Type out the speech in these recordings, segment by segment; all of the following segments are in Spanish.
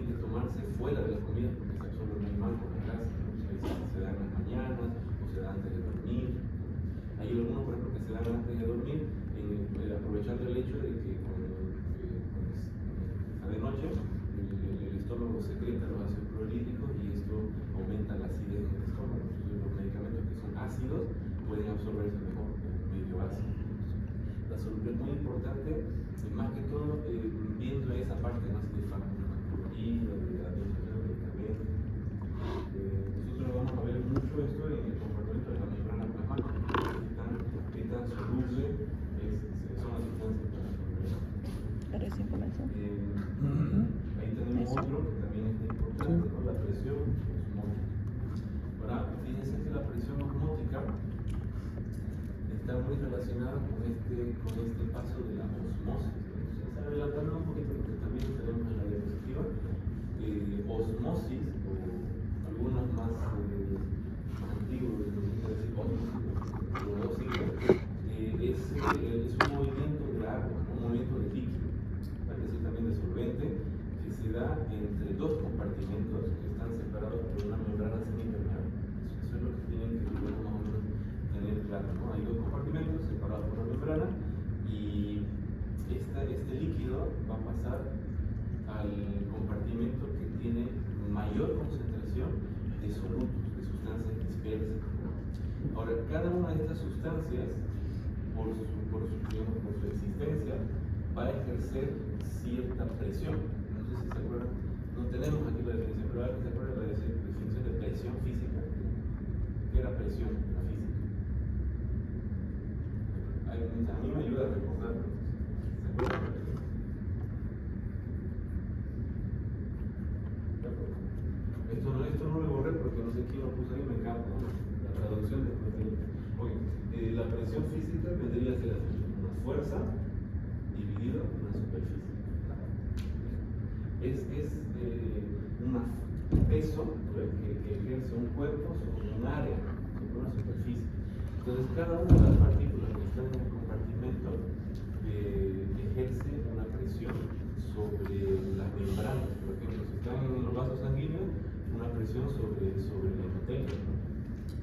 que tomarse fuera de las comidas porque se absorbe muy mal por la grasa, ¿no? Se dan en las mañanas o se dan antes de dormir. Hay algunos, por ejemplo, que se dan antes de dormir, aprovechando el hecho de que cuando está de noche, el estómago secreta los ácidos clorhídricos y esto aumenta la acidez en el estómago. Entonces, los medicamentos que son ácidos pueden absorberse mejor que el medio ácido. La solución es muy importante, más que todo viendo esa parte más de farmacología, de administración de medicamentos. Nosotros vamos a ver mucho esto en el comportamiento de la membrana plasmática, qué tan soluble son las sustancias para absorber. Ahí tenemos otro que también es importante, ¿no? La presión osmótica. Ahora, fíjense que la presión osmótica está muy relacionada con este paso de la osmosis. Vamos a adelantarlo un poquito porque también lo tenemos en la diapositiva. Osmosis, o algunos más antiguos, decir osmosis, es un movimiento de agua, un movimiento de líquido, es decir, también de solvente, que se da entre dos compartimentos que están separados por una membrana semipermeable. Eso es lo que tienen que más o menos tener claro, ¿no? Hay dos compartimentos separados por una membrana y este líquido va a pasar al compartimento que tiene mayor concentración de solutos, de sustancias dispersas. Ahora, cada una de estas sustancias, por su existencia, va a ejercer cierta presión. No sé si se acuerdan, no tenemos aquí la definición, pero alguien se acuerda de la definición de presión física. ¿Qué era presión en la física? A mí me ayuda a recordarlo. ¿Se acuerdan? Esto no lo borré porque no sé quién lo puso ahí, me encanta, ¿no? La traducción de la presión física vendría a ser así: una fuerza dividida por una superficie. Es un peso que ejerce un cuerpo sobre un área, sobre una superficie. Entonces, cada una de las partículas que están en el compartimento ejerce una presión sobre las membranas. Por ejemplo, si están en los vasos sanguíneos, una presión sobre el endotelio, ¿no?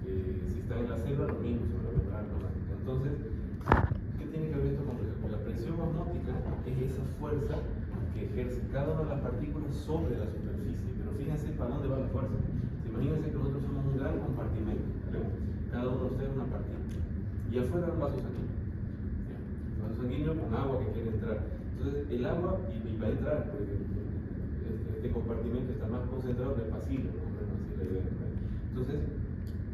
Si está en la célula, lo mismo sobre la membrana plasmática. Entonces, ¿qué tiene que ver esto con presión? Porque la presión osmótica es esa fuerza que ejerce cada una de las partículas sobre la superficie. Pero fíjense para dónde va la fuerza. Imagínense que nosotros somos un gran compartimento, ¿verdad? Cada uno de ustedes es una partícula. Y afuera un vaso sanguíneo. Un vaso sanguíneo con agua que quiere entrar. Entonces, el agua va a entrar, porque este compartimento está más concentrado que el pasillo, ¿no? Así es la idea, ¿no? Entonces,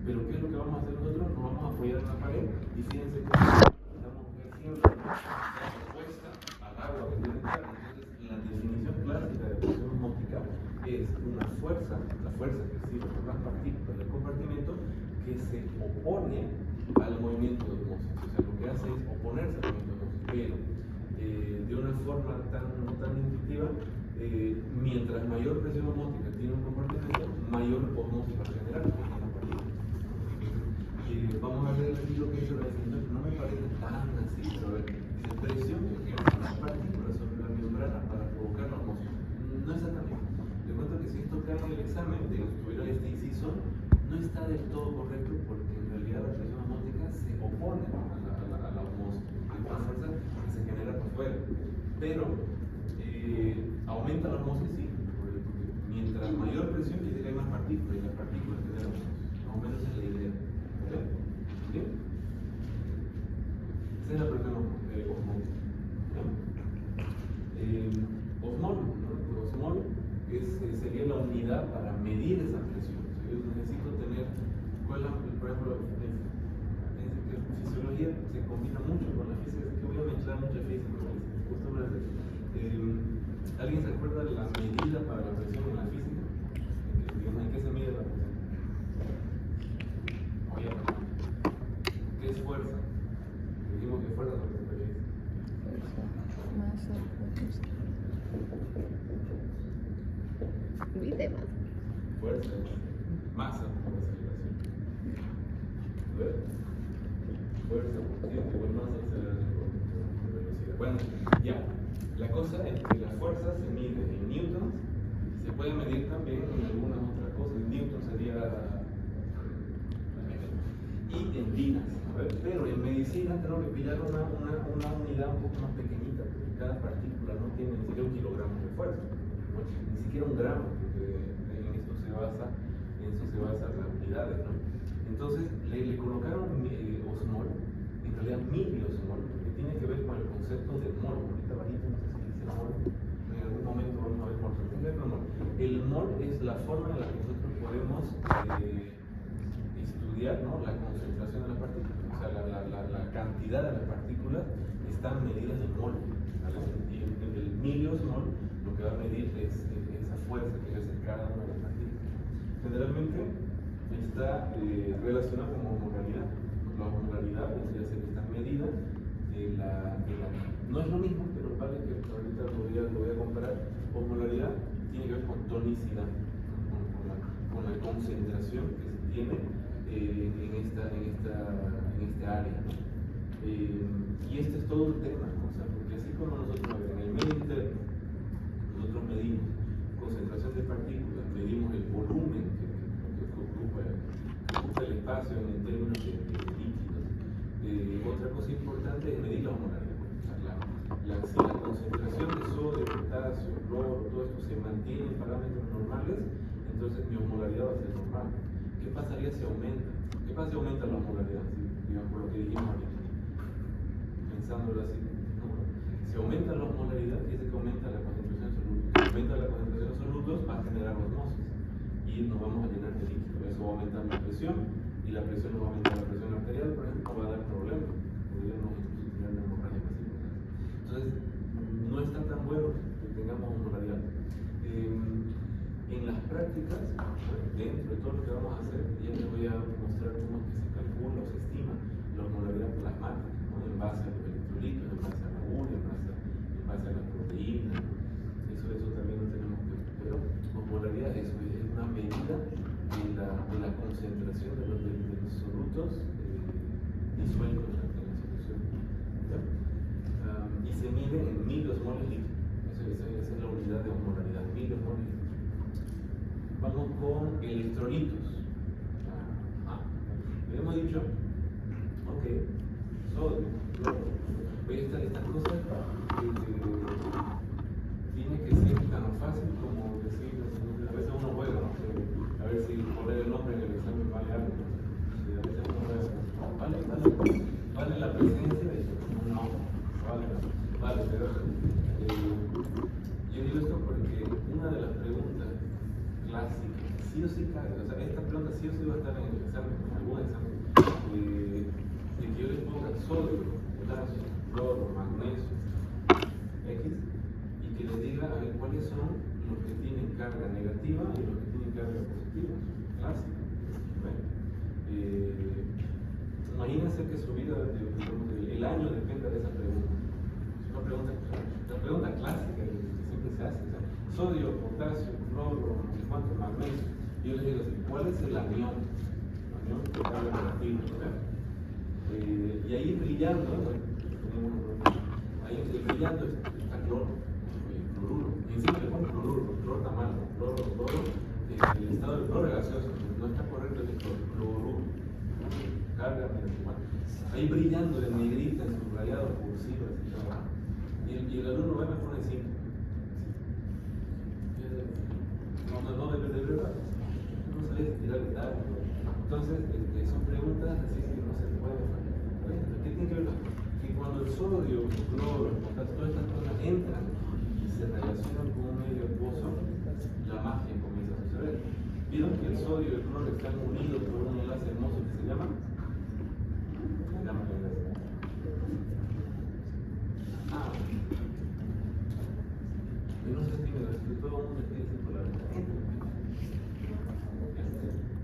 pero ¿qué es lo que vamos a hacer nosotros? Nos vamos a apoyar en la pared y fíjense que estamos ejerciendo la respuesta al agua que quiere entrar. Entonces, la definición clásica de presión osmótica es una fuerza, la fuerza que ejercida por las partículas del compartimento que se opone al movimiento de osmosis. O sea, lo que hace es oponerse al movimiento de osmosis, pero de una forma tan intuitiva, mientras mayor presión osmótica tiene un compartimento, mayor osmosis va a generar en la partícula. Vamos a ver aquí lo que hizo la definición, no me parece tan así, pero a ver, dice presión que ejerce las partículas sobre la membrana para provocar la osmosis. No exactamente. Te cuento que si esto cae en el examen, digamos, tuviera este inciso, no está del todo correcto porque en realidad la presión osmótica se opone a la osmosis, es una fuerza que se genera por fuera. Pero aumenta la osmosis, sí, porque mientras mayor presión quiere decir que hay más partículas y las partículas generan osmosis. Más o menos esa es la idea. ¿Bien? Esa es la presión osmótica. Osmol, ¿no? Osmol sería la unidad para medir esa presión. O sea, yo necesito tener, por ejemplo, fíjense que fisiología se combina mucho con la física, así que voy a mezclar mucha física. ¿Alguien se acuerda de la medida para la presión en la física? ¿En qué se mide la presión? ¿Qué es fuerza? Dijimos que fuerza no es superficie. Masa. Fuerza es masa por aceleración. ¿Ves? Fuerza por tiempo igual masa aceleración por velocidad. Bueno, ya. La cosa es que la fuerza se mide en newtons, se puede medir también en alguna otra cosa. En Newton sería. Y en vidas, pero en medicina tenemos que pillar una unidad un poco más pequeñita, porque cada partícula no tiene ni siquiera un kilogramo de fuerza, ¿no? Ni siquiera un gramo, porque en eso se basa las unidades, ¿no? Entonces le colocaron osmol, en realidad miliosmol, que tiene que ver con el concepto de mol. Ahorita bajito no sé si dice mol, en algún momento vamos a ver mol, pero tiene que ver con mol. El mol es la forma en la que nosotros podemos estudiar, ¿no?, la concentración de las partículas. O sea, la cantidad de las partículas están medidas en mol, ¿vale? Y en el miliosmol lo que va a medir es esa fuerza que ejerce cada una de las partículas. Generalmente está relacionada con osmolaridad. La osmolaridad vendría a ser esta medida de la. No es lo mismo, pero vale que ahorita lo voy a comparar. Osmolaridad tiene que ver con tonicidad, con la concentración que se tiene en esta área, ¿no? Y este es todo un tema, ¿no? O sea, porque así como nosotros en el medio interno nosotros medimos concentración de partículas, medimos el volumen que ocupa el espacio en términos de líquidos. Otra cosa importante es medir la osmolaridad. Si la concentración de sodio, potasio, cloro, todo esto se mantiene en parámetros normales, entonces mi osmolaridad va a ser normal. ¿Qué pasaría si aumenta? ¿Qué pasa si aumenta la osmolaridad? Digamos, por lo que dijimos ahorita. Pensándolo así. ¿No? Si aumenta la osmolaridad, quiere decir que aumenta la concentración de solutos. Si aumenta la concentración de solutos, va a generar osmosis. Y nos vamos a llenar de líquido. Eso va a aumentar la presión. Y la presión nos va a aumentar la presión arterial, por ejemplo, va a dar problemas. Podríamos incluso tener una hemorragia masiva. Entonces, no está tan bueno que tengamos osmolaridad. En las prácticas, dentro de todo lo que vamos a hacer, ya les voy a mostrar cómo es que se calcula o se estima la osmolaridad plasmática, ¿no?, en base a los electrolitos, en base a la urea, en base a las proteínas, ¿no? Eso también lo tenemos que ver. Pero osmolaridad es una medida de la concentración de los solutos disueltos en la solución. Y se mide en miliosmoles líquidos. Esa es la unidad de osmolaridad, miliosmoles líquidos. Vamos con electrolitos. Le hemos dicho, ok, sodio, cloro. Oye, estas cosas tiene que ser tan fácil como decir, a veces uno juega, ¿no? A ver si poner el nombre en el examen vale algo. Si a veces uno juega, vale la presencia de eso. No, vale, pero yo digo esto porque una de las preguntas clásica, sí o sí cae, o sea, esta pregunta sí o sí va a estar en el examen, en algún examen, de que yo les ponga sodio, potasio, cloro, magnesio, X, y que les diga a ver cuáles son los que tienen carga negativa y los que tienen carga positiva, clásica. Imagínense que su vida, el año depende de esa pregunta. Es una pregunta clásica que siempre se hace, ¿sabes? Sodio, potasio, cloro, no sé cuánto, magnesio. Yo les digo así, ¿cuál es el anión? Anión que carga negativa, ¿verdad? Y ahí brillando, está cloro, cloruro. Y encima le ponen cloruro, porque cloro está mal, ¿no? Cloro, el estado del cloro es gaseoso, no está correcto el cloruro. Carga negativa. Ahí brillando en negrita, en subrayado, cursiva, así todo. Y el alumno va y me pone 5. No, de verdad. No sabía tirar de tal. Entonces, son preguntas así que no se pueden fallar. ¿Qué tiene que ver? Que cuando el sodio, el cloro, el potasio, todas estas cosas entran y se relacionan con un medio acuoso, la magia comienza a suceder. ¿Vieron que el sodio y el cloro están unidos por un enlace hermoso que se llama? Yo no sé si me todo el mundo tiene circular.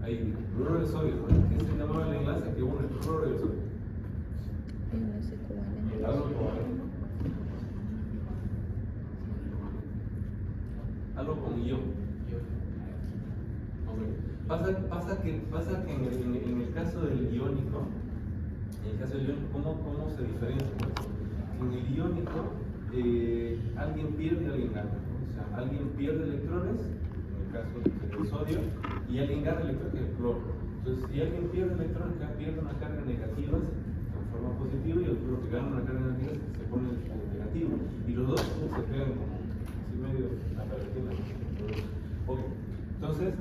Ahí, cloruro de sodio, ¿no? ¿Qué se llamaba el enlace que une el cloro y el sodio? Enlace covalente. Algo con ion. Pasa que en el caso del iónico, ¿cómo se diferencia? En el iónico, alguien pierde y alguien gana, ¿no? O sea, alguien pierde electrones, el caso del sodio, y alguien gana electrones, que es el cloro. Entonces, si alguien pierde electrones, pierde una carga negativa, se transforma en positivo, y el otro que gana una carga negativa se pone negativo. Y los dos se pegan como así medio a la retina. Ok, entonces,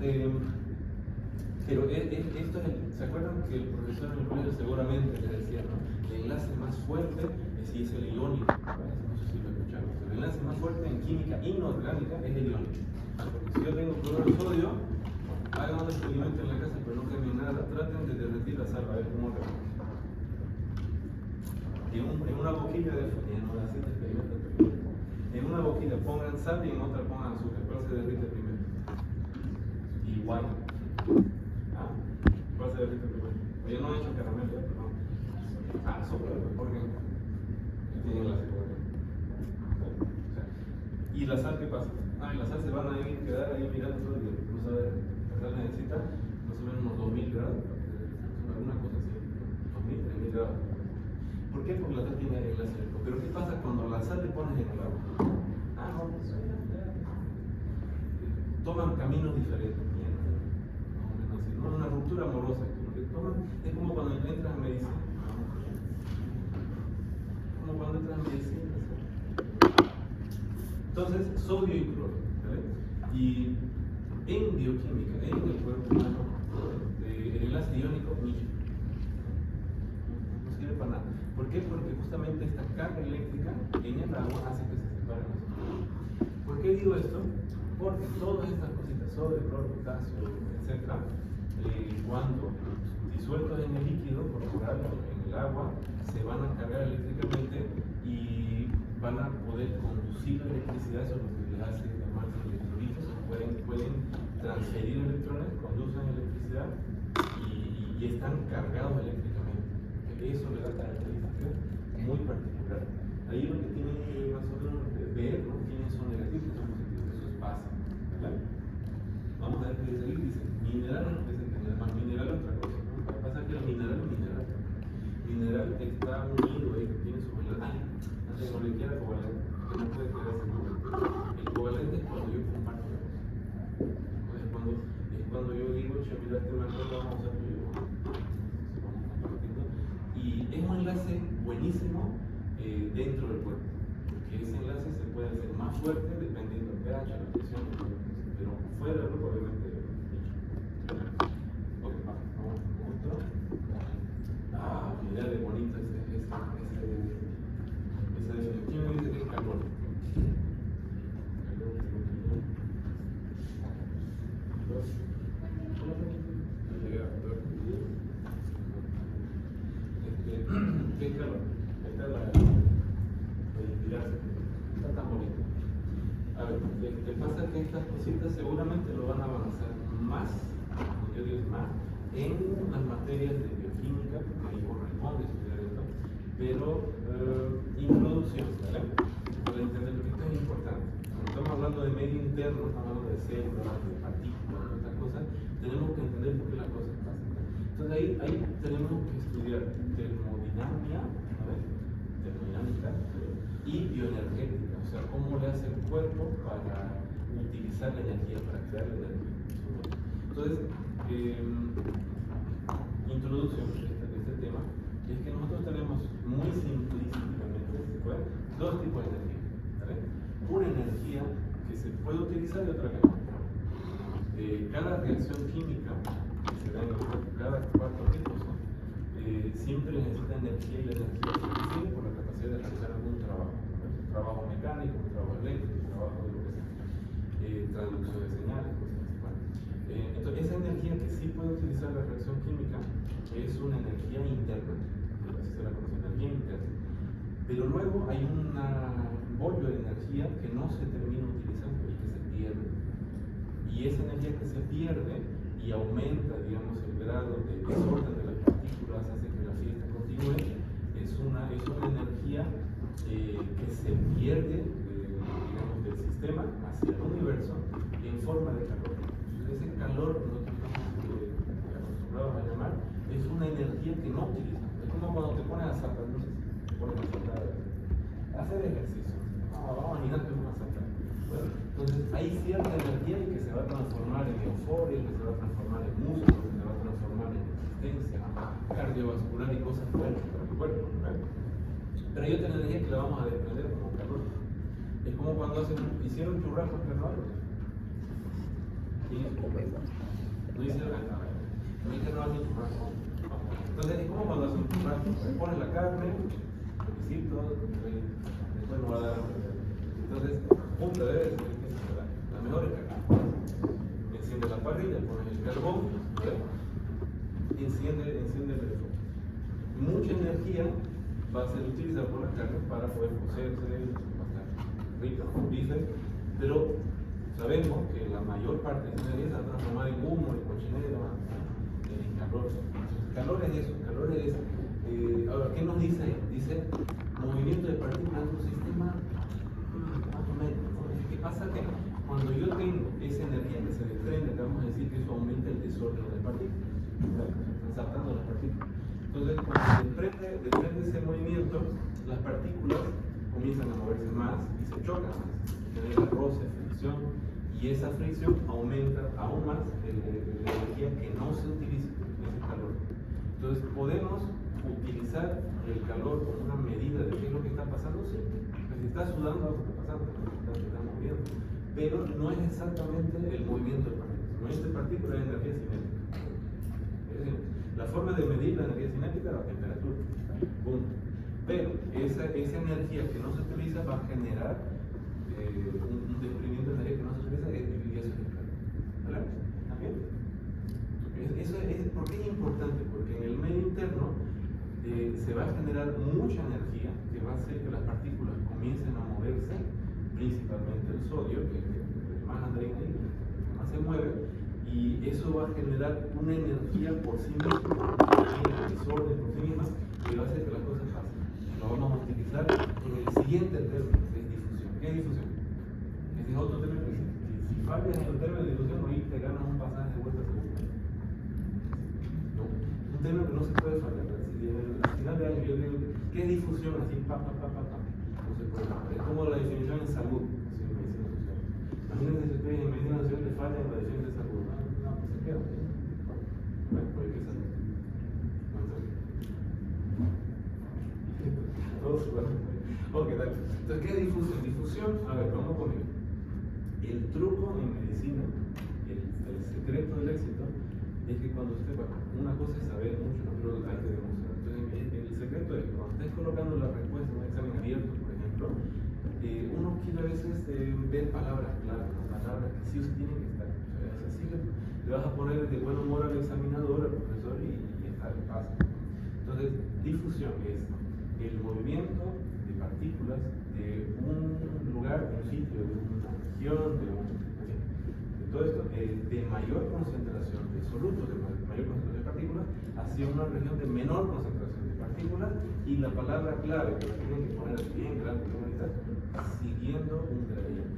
pero esto es ¿se acuerdan que el profesor en el colegio seguramente les decía, ¿no? El enlace más fuerte es el iónico, no sé si lo escucharon. El enlace más fuerte en química inorgánica es el iónico. Porque si yo tengo cloro de sodio, hagan un experimento en la casa, pero no cambien nada, traten de derretir la sal, a ver cómo reacciona. En una boquilla de aceite experimento. En una boquilla pongan sal y en otra pongan azúcar. ¿Cuál se derrite primero? Igual. ¿Ah? ¿Cuál se derrite primero? Yo no he hecho caramelo, pero no. Azúcar, ¿por qué? Tiene enlace con el. ¿Y la sal qué pasa? La sal se van a quedar ahí mirando todo el día. No sabe, la sal necesita más o menos unos 2000 grados, alguna cosa así, 2000, 3000 grados. ¿Por qué? Porque la sal tiene enlace eléctrico. Pero ¿qué pasa cuando la sal le pones en el agua? Toman caminos diferentes. No, una ruptura amorosa. Es como cuando entras a medicina. Entonces, sodio y cloro. ¿Vale? Y en bioquímica, en el cuerpo humano, el enlace iónico no sirve para nada. ¿Por qué? Porque justamente esta carga eléctrica en el agua hace que se separen los átomos. ¿Por qué digo esto? Porque todas estas cositas, sodio, cloro, potasio, etc., cuando disueltos en el líquido corporal, en el agua, se van a cargar eléctricamente y van a poder conducir la electricidad. Eso es lo que les hace llamarse electrolitos. Pueden transferir electrones, conducen electricidad y están cargados electricamente. Eso le da características muy particulares. Ahí lo que tienen que más o menos ver, ¿no? Quiénes son negativos y son positivos. Eso es básico. ¿Verdad? Vamos a ver qué dice ahí. Dice mineral, más mineral otra cosa. ¿No? Lo que pasa es que el mineral es mineral. Mineral está unido ahí, tiene su valor. Antes no le quiera covalente, que no puede quedar ese covalente. El covalente es cuando yo comparto la cosa. Es cuando yo digo, che, mira, este marcador vamos a usar tú y yo. Vamos compartiendo. Y es un enlace buenísimo dentro del cuerpo. Porque ese enlace se puede hacer más fuerte dependiendo del pH, la presión, pero fuera del cuerpo, obviamente. Ok, vamos a otro. Mira de bonito esa definición. ¿Quién me dice que es calor? ¿Qué es calor? Esta es la de inspirarse. Está tan bonito. A ver, ¿qué pasa? Que estas cositas seguramente lo van a avanzar más, yo digo más, en las materias de bioquímica, porque ahí corresponde estudiar esto, pero introducción, ¿vale? Para entender lo que esto es importante. Cuando estamos hablando de medio interno, estamos hablando de células, de partículas, de otras cosas, tenemos que entender por qué las cosas pasan. Entonces ahí tenemos que estudiar termodinámica, ¿vale? Termodinámica y bioenergética, o sea, cómo le hace el cuerpo para utilizar la energía, para crear la energía. Entonces, introducción de este tema es que nosotros tenemos muy simplísticamente dos tipos de energía, ¿vale? Una energía que se puede utilizar y otra que no. Cada reacción química que se da en el cuerpo, cada cuarto tipo, siempre necesita energía, y la energía se recibe por la capacidad de realizar algún trabajo, ¿no? Un trabajo mecánico, un trabajo eléctrico, un trabajo de lo que sea, traducción de señales, cosas así. Bueno, entonces esa energía que sí puede utilizar la reacción química es una energía interna, así se la conoce, energía interna. Pero luego hay un bollo de energía que no se termina utilizando y que se pierde. Y esa energía que se pierde y aumenta, digamos, el grado de desorden de las partículas, hace que la fiesta continúe, es una energía que se pierde, digamos, del sistema hacia el universo en forma de calor. Entonces, ese calor que nosotros estamos acostumbrados a llamar es una energía que no utilizamos. Es como cuando te pones a saltar, no sé si te pones a saltar, hacer ejercicio. Vamos a imaginar que es una saltar. Bueno, entonces hay cierta energía que se va a transformar cardiovascular y cosas buenas para el cuerpo, ¿verdad? Pero hay otra energía que la vamos a desprender como calor. Es como cuando hicieron churrasco entre nosotros. No hicieron nada. No hicieron ni churrasco. Entonces es como cuando hacen un churrasco. Pones la carne, el quesito, después no va a dar hambre. Entonces, punta debe ser la mejor es acá. Enciende la parrilla, pones el carbón, ¿verdad? Enciende el fuego. Mucha energía va a ser utilizada por la carne para poder cocerse, bastante rica, con bife, pero sabemos que la mayor parte de esa energía se va a transformar en humo, en cochinero, en calor. Calor es eso, calor es eso. Ahora, ¿qué nos dice? Dice movimiento de partículas en un sistema más o menos, ¿no? ¿Qué pasa? Que cuando yo tengo esa energía que se desprende, vamos a decir que eso aumenta el desorden de partículas, están saltando las partículas. Entonces, cuando desprende ese movimiento, las partículas comienzan a moverse más y se chocan más, genera roce, fricción, y esa fricción aumenta aún más la energía que no se utiliza, ese calor. Entonces, podemos utilizar el calor como una medida de qué es lo que está pasando, sí. Pues si está sudando, algo está pasando, se está moviendo. Pero no es exactamente el movimiento de partículas. El movimiento de partículas es energía cinética. Es decir, la forma de medir la energía cinética es la temperatura. Punto. Pero esa energía que no se utiliza va a generar un desprendimiento de energía que no se utiliza y eso es el calor. ¿Vale? ¿También? ¿Por qué es importante? Porque en el medio interno se va a generar mucha energía que va a hacer que las partículas comiencen a moverse, principalmente el sodio, que es el más andreina y el que más se mueve, y eso va a generar una energía por sí misma, un desorden por sí misma, que va a hacer que las cosas pasen. Lo vamos a utilizar en el siguiente término, que es difusión. ¿Qué es difusión? Ese es otro término que si fallas en el término de difusión, hoy te ganas un pasaje de vuelta segura. No, un término que no se puede fallar. Si al final de año yo digo, ¿qué es difusión? Así, no se puede fallar. Es como la definición en salud, así en medicina social. Imagínense si ustedes en medicina social le fallan en la definición de salud. No, pues se queda. Bueno, ¿por qué salud? Todos igual. Ok, dale. Entonces, ¿qué es difusión? Difusión, a ver, vamos conmigo. El truco en medicina, el secreto del éxito, es que cuando usted, bueno, una cosa es saber mucho, pero hay que demostrar. Entonces, el secreto es que cuando estés colocando la respuesta en un examen abierto, por ejemplo, uno quiere a veces ver palabras claras, palabras que sí o sí tienen que estar. O sea, es así le vas a poner de buen humor al examinador, al profesor, y está, le pasa. Entonces, difusión es el movimiento de partículas de un lugar, de un sitio, de una región, de todo esto, de mayor concentración de solutos, de mayor concentración de partículas, hacia una región de menor concentración de partículas, y la palabra clave que la tienen que poner bien grande, siguiendo un gradiente.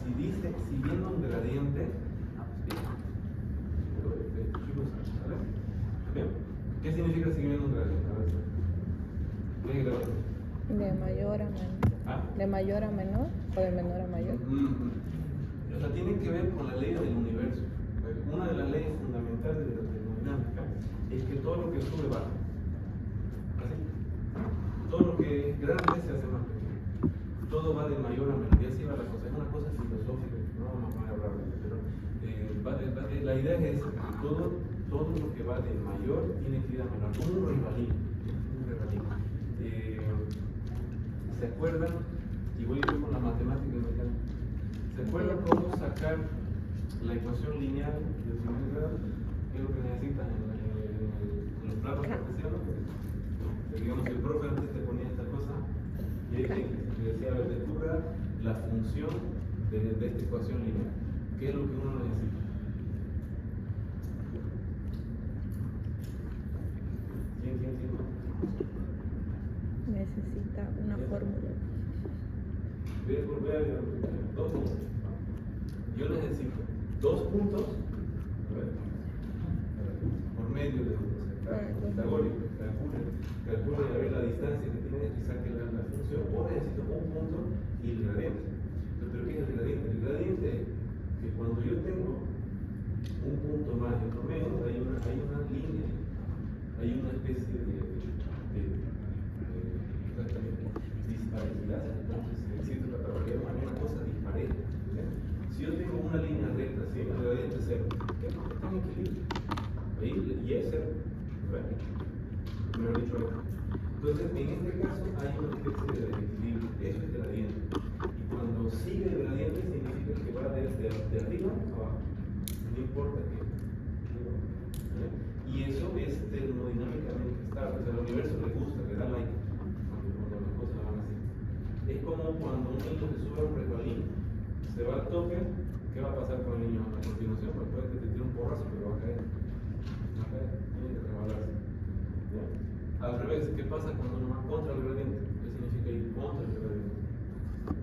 Si dice siguiendo un gradiente, chicos, ¿vale? Bien. ¿Qué significa siguiendo un gradiente? ¿Qué es gradiente? De mayor a menor. ¿Ah? ¿De mayor a menor o de menor a mayor? O sea, tiene que ver con la ley del universo. Una de las leyes fundamentales de la termodinámica es que todo lo que sube baja. ¿Así? Todo lo que es grande se hace más pequeño. Todo va de mayor a menor. Y así va la cosa. Es una cosa filosófica, no vamos a poner a hablar de eso, pero la idea es esa, que todo lo que va de mayor tiene que ir a menor, como un rivalín. ¿Se acuerdan? Y voy a ir con la matemática y mecánica. ¿Se acuerdan cómo sacar la ecuación lineal del primer grado? ¿Qué es lo que necesitan en los planos cartesianos? Digamos que el profe antes te ponía esta cosa y ahí te decía, a ver, descubra la función de esta ecuación lineal. ¿Qué es lo que uno necesita? ¿Quién? Necesita una fórmula. Vea, 2 puntos. Yo necesito 2 puntos por medio de Pitagórico. Calcule a ver la distancia que tiene y saque la función. O necesito un punto y el gradiente. ¿Pero qué es el gradiente? El gradiente es que cuando yo tengo un punto más y otro menos, hay una línea. hay una especie disparidad, entonces existe la probabilidad de una cosa dispareja. Si yo tengo una línea recta, ¿sí? El gradiente es cero, ¿qué? Porque está en equilibrio. Ahí, y es cero. Mejor dicho, entonces en este caso hay una especie de desequilibrio, eso es gradiente. Y cuando sigue el gradiente significa que va de arriba a abajo, no importa qué. Y eso es termodinámicamente estable, o sea, al universo le gusta, le da like cuando las cosas van así. Es como cuando un niño se sube a un resbalín, se va al tope, ¿qué va a pasar con el niño a continuación? Pues puede que te tire un porrazo, pero va a caer. Va a caer, tiene que resbalarse. ¿Ya? Al revés, ¿qué pasa cuando uno va contra el gradiente? ¿Qué significa ir contra el gradiente?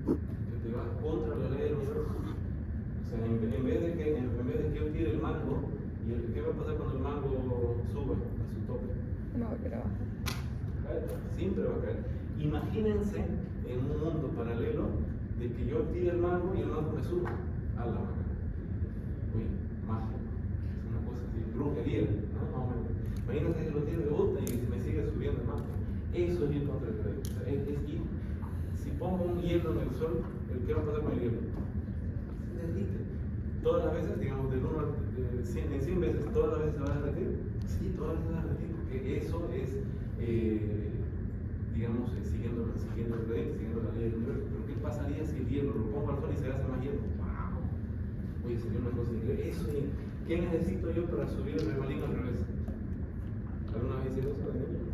Que te vas contra la ley del universo. O sea, en vez de que yo tire el mango, ¿qué va a pasar cuando el mango suba a su tope? No va a volver a bajar. Siempre va a caer. Imagínense en un mundo paralelo de que yo tire el mango y el mango me suba a la mano. Uy, magia. Es una cosa así, brujería, ¿no? Más o menos. Imagínense que lo tiro de bota y me sigue subiendo el mango. Eso es ir contra el gradiente. O sea, es ir. Si pongo un hielo en el sol, ¿qué va a pasar con el hielo? Se derrite. Todas las veces, digamos, del 1 en 100 veces, todas las veces se va a derretir. Sí, todas las veces se va a derretir, porque eso es, digamos, siguiendo el gradiente, siguiendo la ley del universo. Pero ¿qué pasaría si el hielo lo pongo al sol y se hace más hielo? ¡Wow! Oye, sería una cosa increíble. Eso, ¿qué necesito yo para subir el resbalín al revés? ¿Alguna vez hicieron eso de niño?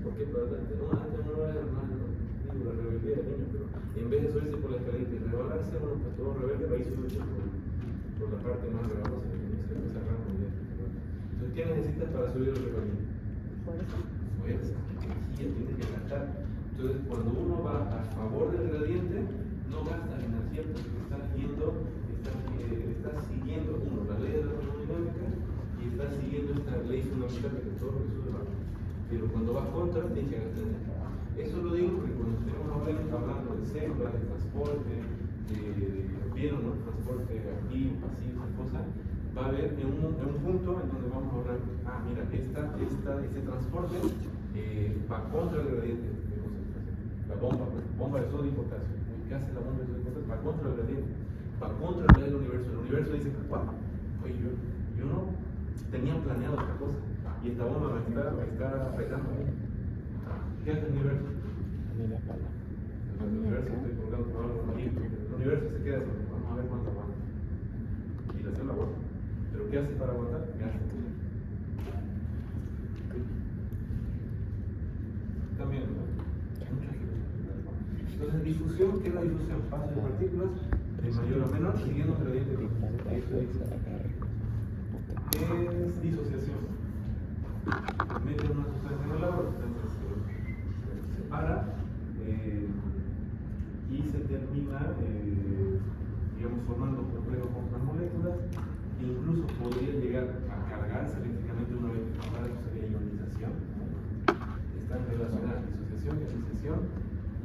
¿Por qué? Pero antes no era digo, la rebeldía del niño, pero en vez de subirse por la escalera y rebalarse, bueno, pues todo rebelde va a ir subiendo por la parte más rebalosa que se empieza a arrancar bien. Entonces, ¿qué necesitas para subir el resbalín? Fuerza, energía, tienes que gastar. Entonces, cuando uno va a favor del gradiente, no gasta energía porque está siguiendo, uno, la ley de la termodinámica y está siguiendo esta ley fundamental de que todo lo que sube baja. Pero cuando vas contra, tienes que gastar energía. Eso lo digo porque cuando estemos hablando de células, de transporte, vieron, ¿no? Transporte activo, pasivo, esas cosas, va a haber en un punto en donde vamos a hablar, mira, este transporte va contra el gradiente de concentración. La bomba de sodio y potasio. ¿Qué hace la bomba de sodio y potasio? Va contra el gradiente, va contra el del universo. El universo dice, wow, oye, yo no tenía planeado esta cosa y esta bomba me está afectando. ¿Qué hace el universo? El universo, estoy colgando por algo aquí. El universo se queda así, vamos a ver cuánto aguanta. Y la célula aguanta. ¿Pero qué hace para aguantar? Gasta. También, ¿no? Muchas cosas. Entonces, difusión, ¿qué es la difusión? Paso de partículas de mayor a menor siguiendo un gradiente de ¿qué es disociación? Mete una sustancia en el agua, la sustancia se separa y se termina, digamos, formando complejos con las moléculas e incluso podría llegar a cargarse eléctricamente una vez que pasara, eso sería ionización. Están relacionadas disociación y ionización.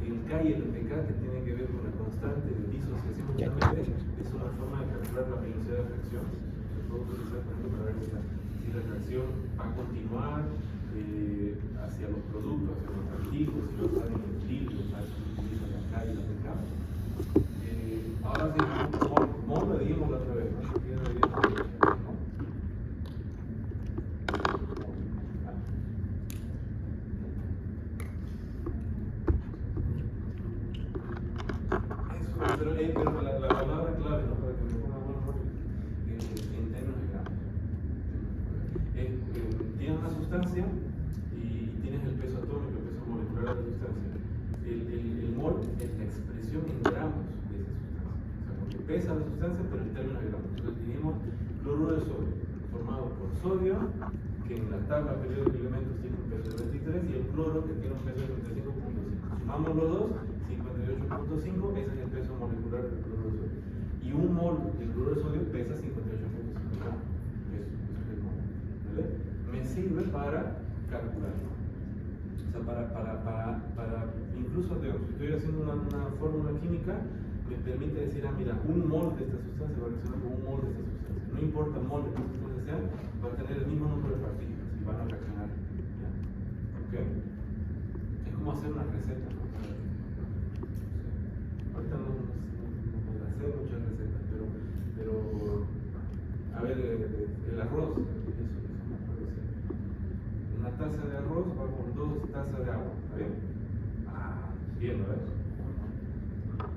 El K y el MK, que tienen que ver con la constante de disociación, es una forma de calcular la velocidad de reacción. Se puede utilizar, por ejemplo, para ver si la reacción va a continuar hacia los productos, hacia los artículos, si va a estar en el equilibrio, ¿sabes? Se utiliza la K y la MK. Ahora sí, ¿cómo lo dijimos la otra vez? ¿No? Pero la palabra clave, ¿no? Para que me ponga bueno, en términos de gramos. Tienes una sustancia y tienes el peso atómico, el peso molecular de la sustancia. El mol es la expresión en gramos de esa sustancia. O sea, porque pesa la sustancia, pero en términos de gramos. Entonces tenemos cloruro de sodio, formado por sodio, que en la tabla periódica de elementos tiene un peso de 23, y el cloro, que tiene un peso de 35.5. Sumamos los dos, 58.5, ese es el peso molecular del cloruro de sodio. Y un mol de cloruro de sodio pesa 58.5 gramos. Eso es el mol. ¿Vale? Me sirve para calcular. O sea, para incluso, si estoy haciendo una fórmula química, me permite decir, mira, un mol de esta sustancia va a reaccionar con un mol de esta sustancia. No importa el mol de esta sustancia sea, va a tener el mismo número de partículas. Y van a reaccionar. ¿Ya? ¿Ok? Es como hacer una receta, ¿no? Ahorita no me la sé muchas recetas, pero a ver, el arroz, eso me acuerdo siempre. Una taza de arroz va con 2 tazas de agua, ¿está bien? Bien, ¿no ves?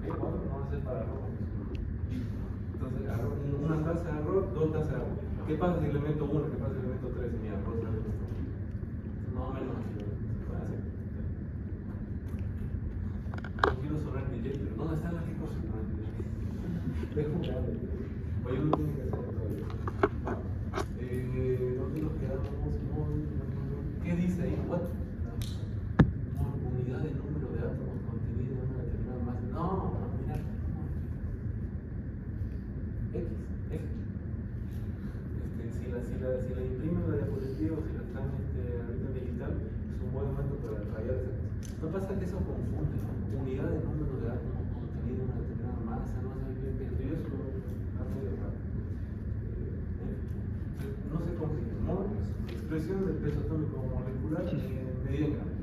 Bueno, no va a ser para arroz. Entonces, una taza de arroz, 2 tazas de agua. ¿Qué pasa si le meto 1? ¿Qué pasa si le meto 3? Y mi arroz sale más o menos así, ¿no? Se puede hacer. No quiero sonar DJ, pero ¿dónde están las cosas? Oye, uno tiene que hacer todo eso. ¿Dónde nos quedamos? ¿Qué dice ahí? ¿What? Unidad de número de átomos contenido en una determinada masa. No, mira. X. Si la imprimen en la diapositiva o si la están ahorita en digital, es un buen momento para rayar esa cosa. No pasa que eso confunde, ¿no? Unidad de número de átomos contenido en una determinada masa, no sé qué, pero eso está medio raro. No se complica, ¿no? Expresión del peso atómico molecular en medida en gramos.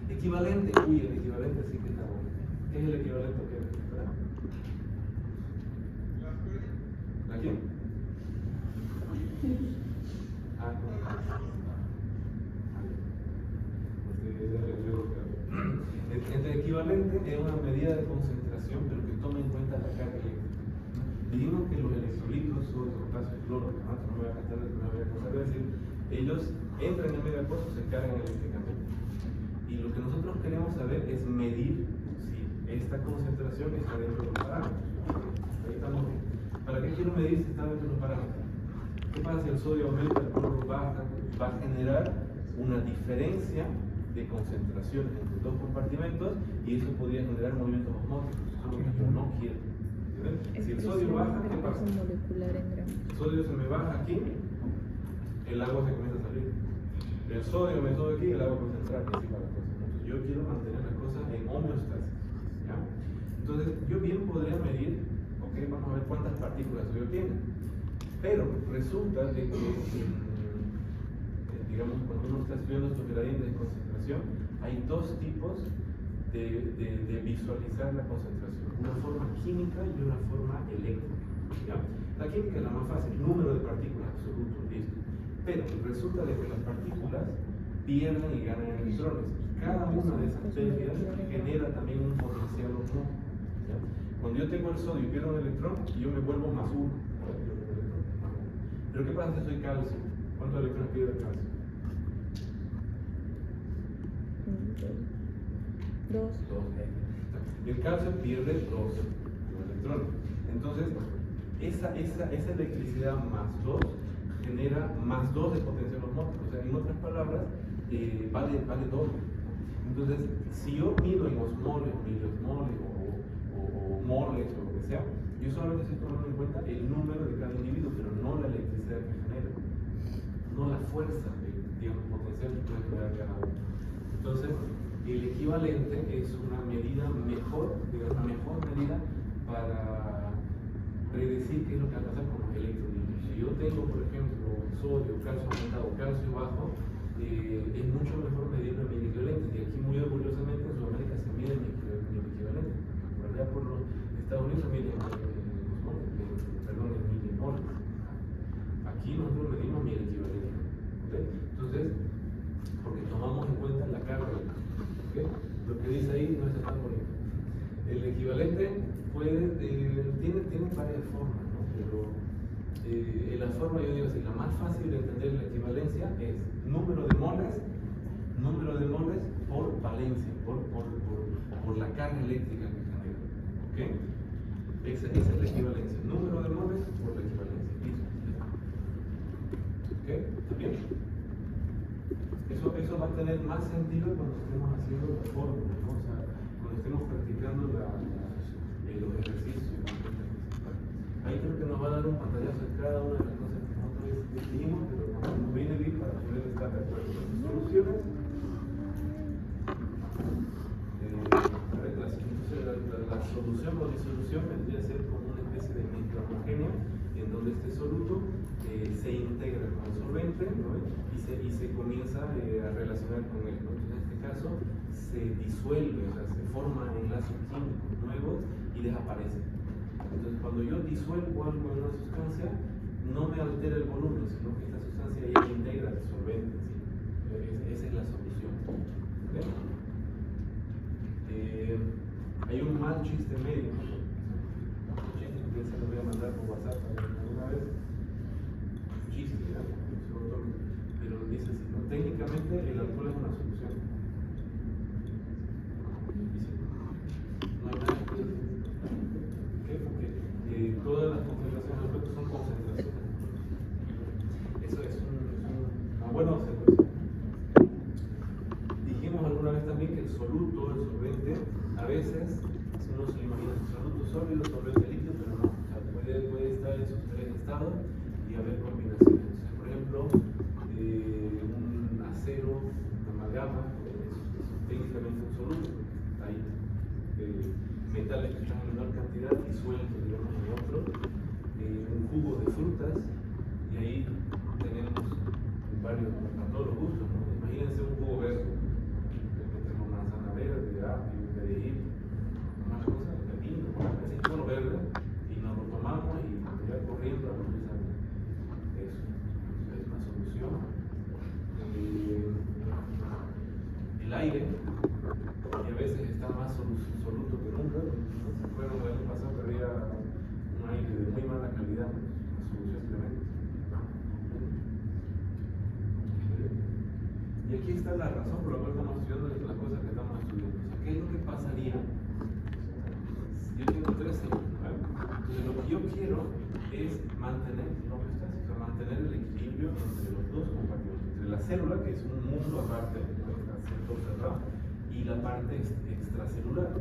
Equivalente, el equivalente sí que está bueno. ¿Qué es el equivalente que ¿verdad? ¿La quién? El equivalente es una medida de concentración, pero que toma en cuenta la carga eléctrica. Dijimos que los electrolitos, sodio, potasio, cloro, no me voy a gastar, no me voy a cansar de decir, ellos entran en medio pozo, se cargan eléctricamente. Y lo que nosotros queremos saber es medir si esta concentración está dentro de los parámetros. Ahí estamos bien. ¿Para qué quiero medir si está dentro de los parámetros? ¿Qué pasa si el sodio aumenta, el cloro baja? Va a generar una diferencia de concentraciones entre 2 compartimentos y eso podría generar movimientos osmóticos. Eso es lo que yo no quiero. Si el sodio baja, ¿qué pasa? El sodio se me baja aquí, el agua se comienza a salir. El sodio me sube aquí, el agua comienza a entrar y así para las cosas. Entonces yo quiero mantener las cosas en homeostasis. ¿Ya? Entonces yo bien podría medir, ok, vamos a ver cuántas partículas sodio tiene. Pero resulta de que digamos, cuando uno está estudiando estos gradientes de concentración, hay 2 tipos de visualizar la concentración, una forma química y una forma eléctrica. ¿Ya? La química es la más fácil, número de partículas absoluto, listo. Pero resulta de que las partículas pierden y ganan electrones, y cada una de esas pérdidas genera también un potencial osmótico. Cuando yo tengo el sodio y pierdo un electrón, yo me vuelvo más 1. Pero ¿qué pasa si soy calcio? ¿Cuántos electrones pierde el calcio? 2. El calcio pierde 2 electrones. Entonces, esa electricidad más 2 genera más 2 de potencial osmótico. O sea, en otras palabras, vale doble. Entonces, si yo mido en osmoles, miliosmoles o moles o lo que sea, yo solamente estoy tomando en cuenta el número de cada individuo, pero no la electricidad que genera, no la fuerza, digamos, potencial que puede generar cada uno. Entonces, el equivalente es una medida mejor, digamos, una mejor medida para predecir qué es lo que va a pasar con los electrolitos. Si yo tengo, por ejemplo, sodio, calcio aumentado, calcio bajo, es mucho mejor medirlo en mi equivalente. Y aquí, muy orgullosamente, en Sudamérica se mide mi equivalente. Por allá por los Estados Unidos se mide en milimoles. Aquí nosotros medimos mi equivalente. ¿Okay? Entonces, porque tomamos en cuenta la carga. ¿Okay? Lo que dice ahí no está tan bonito. El equivalente tiene varias formas, ¿no? Pero en la forma, yo digo así, la más fácil de entender la equivalencia es número de moles por valencia, por la carga eléctrica que genera. ¿Okay? Esa es la equivalencia. Número de moles por la equivalencia. ¿Listo? ¿Ok? ¿Está bien? Eso va a tener más sentido cuando estemos haciendo la fórmula, ¿no? O sea, cuando estemos practicando los ejercicios. Ahí creo que nos va a dar un pantallazo de cada una de las cosas que nosotros dijimos, pero nos viene bien para poder estar de acuerdo con las soluciones. La solución o disolución vendría a ser como una especie de mezcla homogénea en donde este soluto se integra con el solvente siempre, ¿no? y se comienza a relacionar con él, ¿no? En este caso se disuelve, o sea, se forman enlaces químicos nuevos y desaparece. Entonces cuando yo disuelvo algo en una sustancia, no me altera el volumen, sino que esta sustancia ya integra el solvente, ¿sí? Esa es la solución. ¿Okay? Hay un mal chiste médico, un chiste que se lo voy a mandar por WhatsApp alguna vez, un chiste, ¿verdad? Pero dice así, ¿no? Técnicamente el alcohol es una solución. Dice, no hay nada que decir. ¿Por qué? Porque todas las concentraciones de alcohol son concentraciones. Eso es una buena observación. Dijimos alguna vez también que el soluto, el solvente, a veces, si uno se lo imagina, soluto sólido, solvente líquido, pero no. O sea, puede estar en sus tres estados y haber combinaciones. O sea, por ejemplo, un acero, una amalgama, es técnicamente un soluto, hay metales que están en menor cantidad disueltos, digamos, en otro, un jugo de frutas, y ahí tenemos varios, a todos los gustos, ¿no? Imagínense un jugo verde, tenemos manzana verde, apio, perejil, más cosas, pepino, así todo verde, y nos lo tomamos y ya corriendo a utilizar eso. Es una solución. El aire, y a veces está más soluto que nunca. No se acuerdan, el año pasado que había un aire de muy mala calidad, una solución tremenda. Y aquí está la razón por la cual estamos estudiando las cosas que estamos estudiando. O sea, ¿qué es lo que pasaría? Yo tengo 3 años, ¿vale? Entonces lo que yo quiero es mantener, no me estás, o sea, mantener el equilibrio entre los dos compartimentos, entre la célula, que es un mundo aparte, está sector cerrado, y la parte extracelular.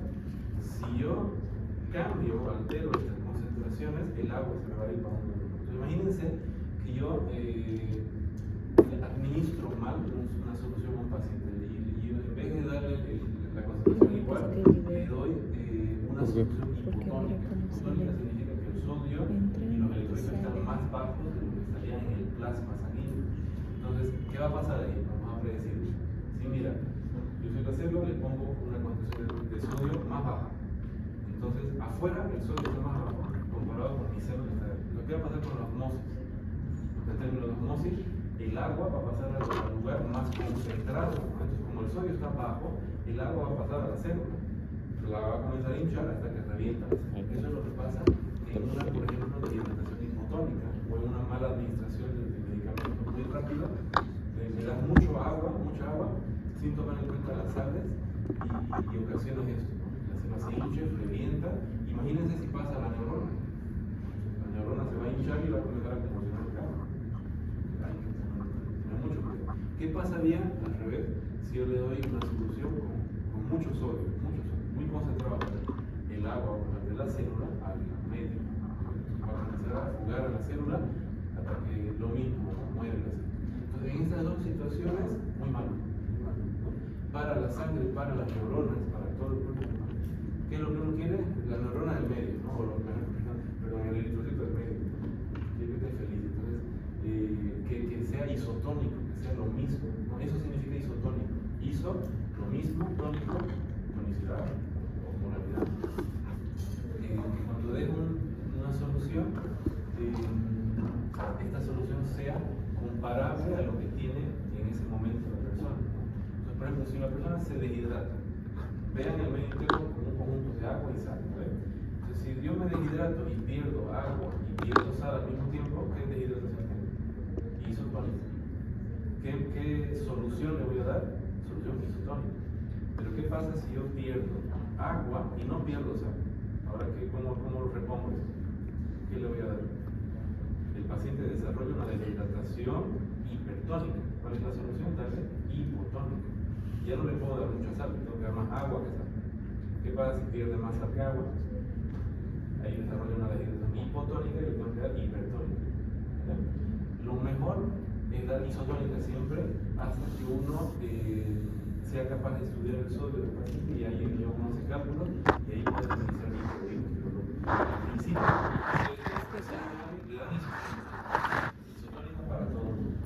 Si yo cambio o altero estas concentraciones, el agua se me va a ir para un lado. Entonces imagínense que yo administro mal una solución a un paciente y en vez de darle la concentración igual, le doy una solución hipotónica. Hipotónica significa que el sodio y los electrolitos están más bajos de lo que estarían en el plasma sanguíneo. Entonces, ¿qué va a pasar ahí? Vamos a predecir. Si mira, yo soy la célula, le pongo una concentración de sodio más baja. Entonces, afuera el sodio está más bajo comparado con mi célula. Lo que va a pasar con la osmosis. En términos de osmosis, el agua va a pasar al lugar más concentrado. Entonces, como el sodio está bajo, el agua va a pasar a la célula. La va a comenzar a hinchar hasta que revienta. Eso es lo que pasa en una, por ejemplo, de hidratación hipotónica o en una mala administración de medicamentos muy rápida. Le das mucha agua, sin tomar en cuenta las sales y ocasionas esto, ¿no? La célula se hincha, revienta. Imagínense si pasa a la neurona. La neurona se va a hinchar y va a comenzar a convulsionar el campo. ¿Qué pasaría al revés si yo le doy una solución con mucho sodio, muy concentrado? El agua va a pasar de la célula al medio, va a comenzar a jugar a la célula hasta que lo mismo muere la célula. Entonces, en estas dos situaciones, muy malo, ¿no? Para la sangre, para las neuronas, para todo el cuerpo. ¿Qué es lo que uno quiere? La neurona del medio, ¿no? O lo mejor, pero en el eritrocito del medio. Quiero que esté feliz. Entonces, que sea isotónico, que sea lo mismo, ¿no? Eso significa isotónico. Iso, lo mismo, tónico, tonicidad o polaridad. Cuando dejo una solución, esta solución sea comparable a lo que tiene en ese momento la persona. Entonces, por ejemplo, si la persona se deshidrata, vean el medio entero como un conjunto de agua y sal, ¿vale? Entonces, si yo me deshidrato y pierdo agua y pierdo sal al mismo tiempo, ¿qué deshidratación tengo? Isotónica. ¿Qué solución le voy a dar? Solución isotónica. Pero ¿qué pasa si yo pierdo agua y no pierdo sal? Ahora, ¿cómo lo repongo esto? ¿Qué le voy a dar? El paciente desarrolla una deshidratación hipertónica. ¿Cuál es la solución? Darle hipotónica. Ya no le puedo dar mucha sal, tengo que dar más agua que sal. ¿Qué pasa si pierde más sal que agua? Ahí desarrolla una deshidratación hipotónica y le tengo que dar hipertónica. ¿Vale? Lo mejor es dar isotónica siempre hasta que uno sea capaz de estudiar el sodio del paciente y ahí uno hace cálculos y ahí puede utilizar el microbioma. Al principio, le dan isotónica para todo el mundo.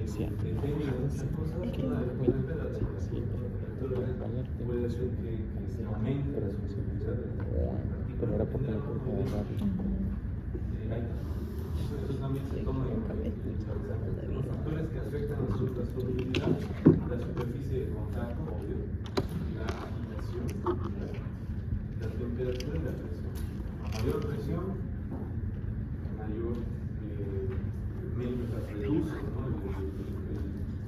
eso depende de muchas cosas. Una de las cosas depende de la temperatura. Puede ser que se aumente la solubilidad de las partículas. Eso también se toma en cuenta. Los factores que afectan la solubilidad, la superficie de contacto, obvio, la agitación, la temperatura y la presión. A mayor presión, mayor menos se reduce, ¿no?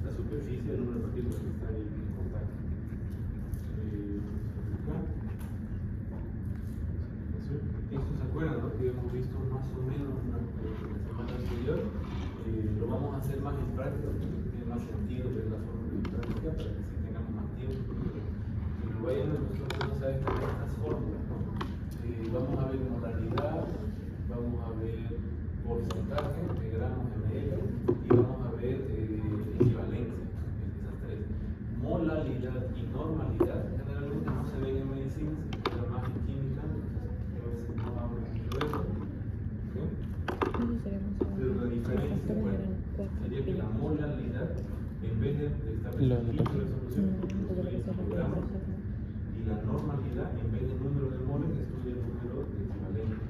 La superficie, el número de partículas que están en contacto. Esto se acuerdan, ¿no? Que hemos visto más o menos la semana anterior. Lo vamos a hacer más en práctica, porque tiene más sentido ver la forma de práctica para que si tengamos más tiempo. Pero vayan nosotros vamos a ver estas fórmulas, ¿no? Vamos a ver modalidad, vamos a ver porcentaje de gramos ml y vamos a ver equivalencia, esas tres. Molalidad y normalidad generalmente no se ven en medicina, se queda más en química, a veces no hablo mucho de eso. Pero la diferencia, bueno, sería que la molalidad, en vez de establecer litros de solución, estudia gramos, y la normalidad, en vez de número de moles, estudia el número de equivalentes.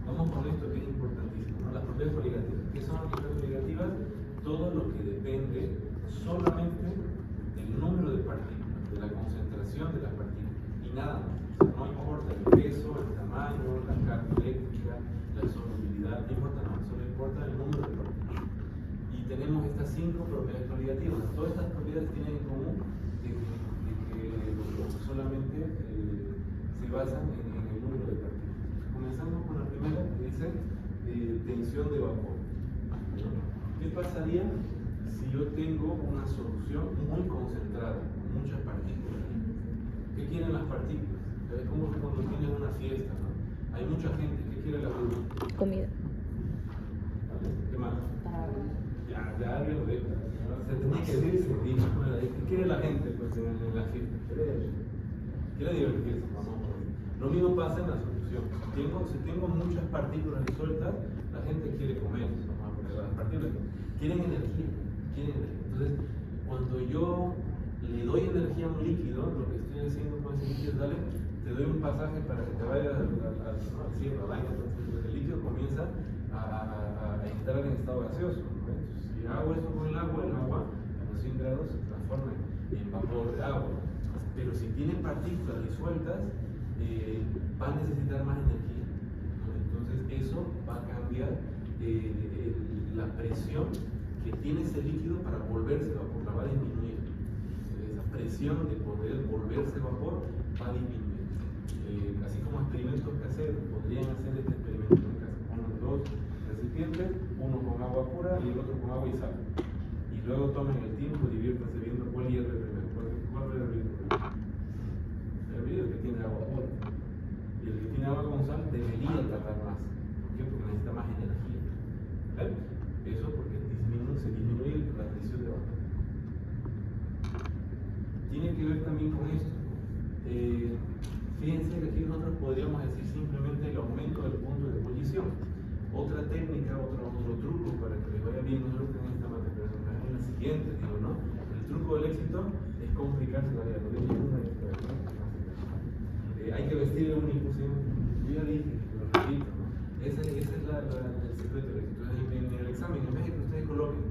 Vamos con esto que es importantísimo, ¿no? Las propiedades obligativas. ¿Qué son las propiedades obligativas? Todo lo que depende solamente del número de partículas, de la concentración de las partículas, y nada más. O sea, no importa el peso, el tamaño, la carga eléctrica, la solubilidad, no importa nada, solo importa el número de partículas. Y tenemos estas 5 propiedades obligativas. Todas estas propiedades tienen en común de que solamente se basan en el número de partículas. Comenzamos con la primera, que dice tensión de vapor. ¿Qué pasaría si yo tengo una solución muy concentrada, con muchas partículas? ¿Qué quieren las partículas? Es como cuando tienes una fiesta, ¿no? Hay mucha gente. ¿Qué quiere la gente? Comida. ¿Vale? ¿Qué más? Ya alguien lo deja. Se tenía que decir, ¿qué quiere la gente pues, en la fiesta? Quiere divertirse, vamos a ver. Lo mismo pasa en la solución. Si tengo muchas partículas disueltas, la gente quiere comer. Vamos a ver, las partículas quieren energía. Entonces, cuando yo le doy energía a un líquido, lo que estoy haciendo con ese líquido es darle, te doy un pasaje para que te vayas al cielo, al aire. Entonces, el líquido comienza a entrar en estado gaseoso. Entonces, si hago esto con el agua a los 100 grados se transforma en vapor de agua. Pero si tiene partículas disueltas, va a necesitar más energía. Entonces, eso va a cambiar la presión que tiene ese líquido para volverse vapor, la va a disminuir. Esa presión de poder volverse vapor va a disminuir. Así como experimentos caseros, podrían hacer este experimento en casa. Ponen 2 recipientes, uno con agua pura y el otro con agua y sal. Y luego tomen el tiempo, diviértanse viendo cuál hierve primero. ¿Cuál va a hervir primero? El que tiene agua pura. Y el que tiene agua con sal debería tardar más. ¿Por qué? Porque necesita más energía. ¿Vale? Eso porque se disminuye la presión de vapor. Tiene que ver también con esto. Fíjense que aquí nosotros podríamos decir simplemente el aumento del punto de ebullición. Otra técnica, otro truco para que les vaya bien, nosotros en esta materia, es la siguiente, digo, ¿no? El truco del éxito es complicarse la vida. Hay que vestir de único, ¿sí? Yo ya dije, lo repito, ¿no? Ese es el secreto del éxito. En el examen, en vez de que ustedes coloquen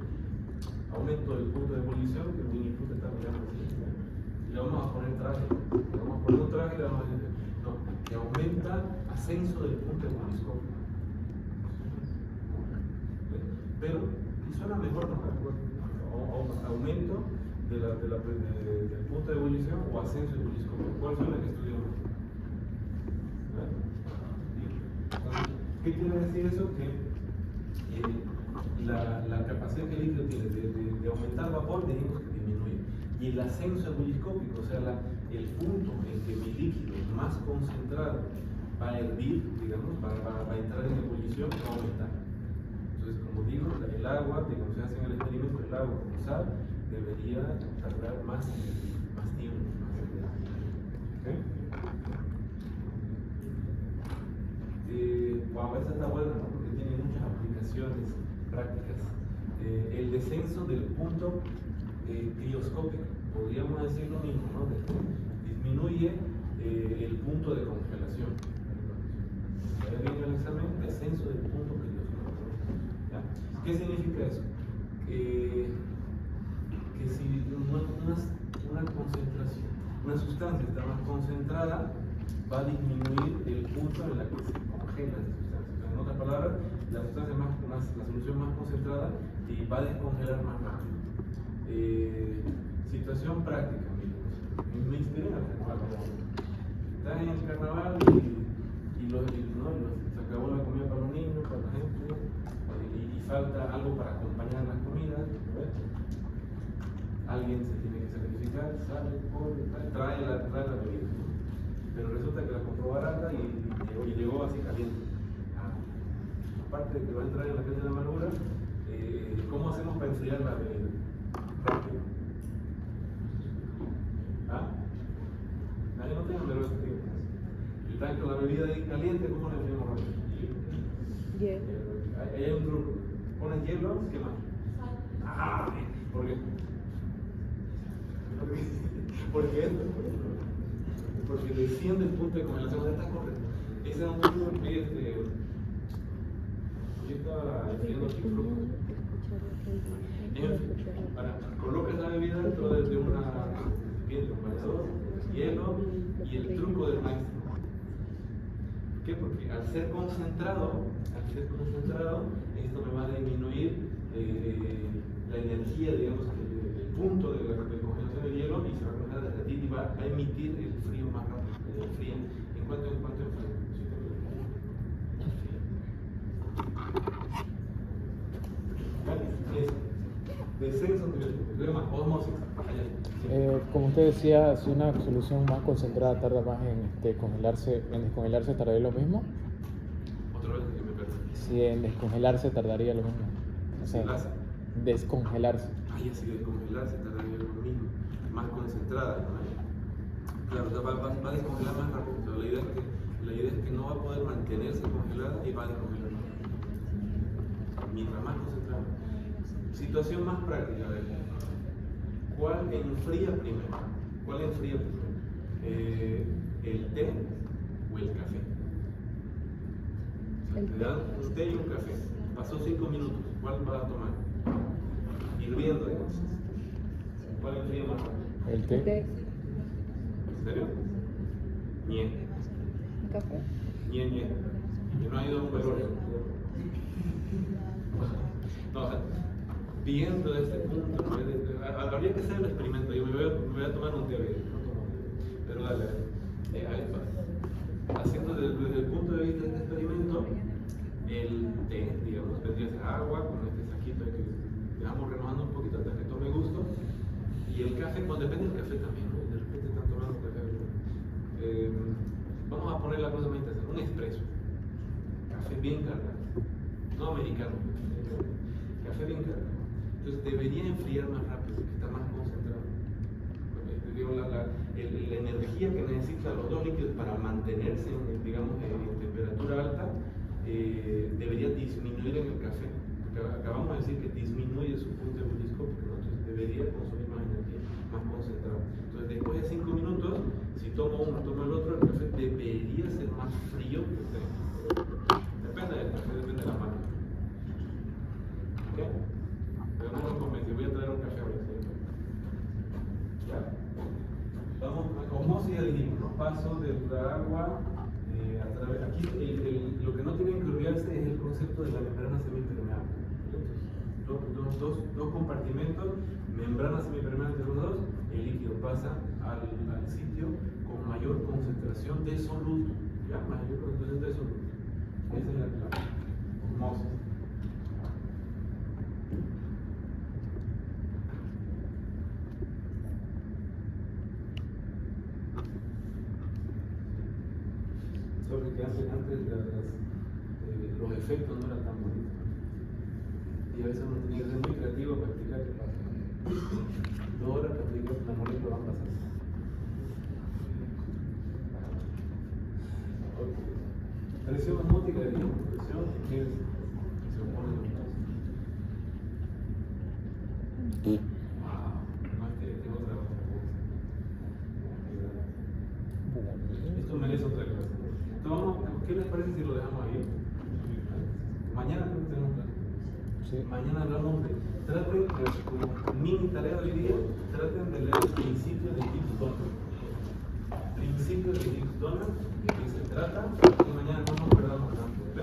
aumento del punto de ebullición, que el Winnie-Pooh está mirando así, y le vamos a poner traje. Le vamos a poner un traje y le vamos a decir, no, que aumenta ascenso del punto de ebullición. Pero, y suena mejor, ¿no? Aumento del punto de ebullición o ascenso de ebullición. ¿Cuál suena que estudiamos? ¿Qué quiere decir eso? Que la capacidad que el líquido tiene de aumentar vapor, dijimos que disminuye. Y el ascenso ebulliscópico, o sea, el punto en que mi líquido más concentrado va a hervir, digamos, va a entrar en ebullición, va a aumentar. Entonces, como digo, el agua, digamos, se hace en el experimento, el agua con sal debería tardar más tiempo. ¿Okay? Wow, esta está buena, ¿no? Porque tiene muchas aplicaciones prácticas. El descenso del punto crioscópico, podríamos decir lo mismo, ¿no? Disminuye el punto de congelación. Viene el examen, descenso del punto crioscópico. ¿Ya? ¿Qué significa eso? Que si una concentración, una sustancia está más concentrada, va a disminuir el punto en la que se congela esa sustancia. En otras palabras, la sustancia la solución más concentrada y va a descongelar más rápido. Situación práctica, amigos. Me inspiré en el carnaval. Estás en el carnaval y se acabó la comida para los niños, para la gente, y falta algo para acompañar las comidas. Alguien se tiene que sacrificar, sale, trae la bebida. Pero resulta que la compró barata y llegó así caliente. Aparte de que va a entrar en la calle de la amargura, ¿cómo hacemos para enfriar la bebida? Rápido. Nadie no tiene melón de tiempo. El tanque con la bebida ahí caliente, ¿cómo le enfriamos rápido? Hielo. Ahí hay un truco. Pones hielo, ¿qué más? ¿Por qué? Porque desciende el punto de congelación. Está correcto. Ese es un truco que yo estaba haciendo aquí colocas la bebida dentro de un bañador, hielo y el truco del maestro. ¿Por qué? Porque al ser concentrado, esto me va a disminuir la energía, digamos, el punto de la congelación del hielo, y se va a congelar, derretir y va a emitir el frío más rápido. ¿En cuánto enfría? Descenso de osmosis. Como usted decía, si una solución más concentrada tarda más en descongelarse, ¿tardaría lo mismo? Otra vez que me perdí. Si en descongelarse tardaría lo mismo. O sea, descongelarse. Sí, descongelarse tardaría lo mismo. Más concentrada, ¿no? Claro, va a descongelar más rápido. Pero la idea es que no va a poder mantenerse congelada y va a descongelar más rápido. Mientras más concentrada. Situación más práctica, a ver. ¿Cuál enfría primero? ¿El té o el café? O sea, te dan un té y un café. Pasó 5 minutos. ¿Cuál vas a tomar? Hirviendo, digamos. ¿Cuál enfría más rápido? El té. ¿En serio? Ñe. ¿Café? Ñe. Y no ha ido a un velorio. No, o sea, viendo este punto, habría que hacer el experimento. Yo me voy a tomar un té, pero dale, ahí va. Haciendo desde el punto de vista de este experimento, el té, digamos, vendría a ser agua con este saquito que dejamos renovando un poquito hasta que tome gusto, y el café, pues depende del café también, ¿no? De repente están tomando café. Vamos a poner la cosa más interesante, un expreso, café bien cargado, no americano, café bien cargado. Entonces debería enfriar más rápido, porque está más concentrado. La energía que necesitan los dos líquidos para mantenerse en temperatura alta debería disminuir en el café. Acabamos de decir que disminuye su punto ebulliscópico, ¿no? Entonces debería consumir más energía, más concentrado. Entonces después de 5 minutos, si tomo uno, tomo el otro, el café debería ser más frío que el té. Depende del café, depende de la máquina. ¿Ok? Pero no me convence, voy a traer un café ahora. ¿Ya? Vamos a osmosis, ya dijimos, ¿no? Paso de la agua a través. Aquí lo que no tiene que olvidarse es el concepto de la membrana semipermeable. Dos compartimentos, membrana semipermeable entre los dos, el líquido pasa al sitio con mayor concentración de soluto. ¿Ya? Mayor concentración de soluto. Esa es la clave. Osmosis. Sobre que antes los efectos no eran tan bonitos. Y a veces uno tiene que ser muy creativo para explicar qué pasa. 2 horas para explicar que la molécula va a pasar. Presión osmótica de presión que se opone a la osmosis. No, tengo otra cosa. Esto merece otra clase. Entonces, ¿qué les parece si lo dejamos ahí? Mañana creo que tenemos clase. Sí. Mañana hablamos de. Traten, como mini tarea de hoy día, traten de leer el principio de Gibbs Donner. Principio de Gibbs Donner, de qué se trata, y mañana no nos perdamos tanto, ¿ok?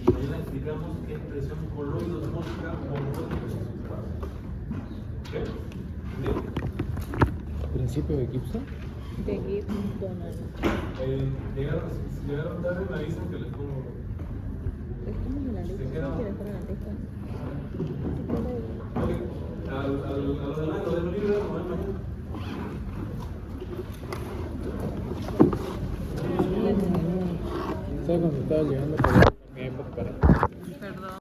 Y mañana explicamos qué expresión coloidosmótica o homológica se usa. ¿Ok? ¿Bien? ¿Principio de Gibson? De Gibbs Donald. Si llegaron tarde, me avisan que les pongo. Estamos en la lista. Se queda- ¿Sí quieres estar en la lista? Ok, a los demás, lo de los libros, nos vemos mañana. ¿Sabes cuando estaba llegando por ahí?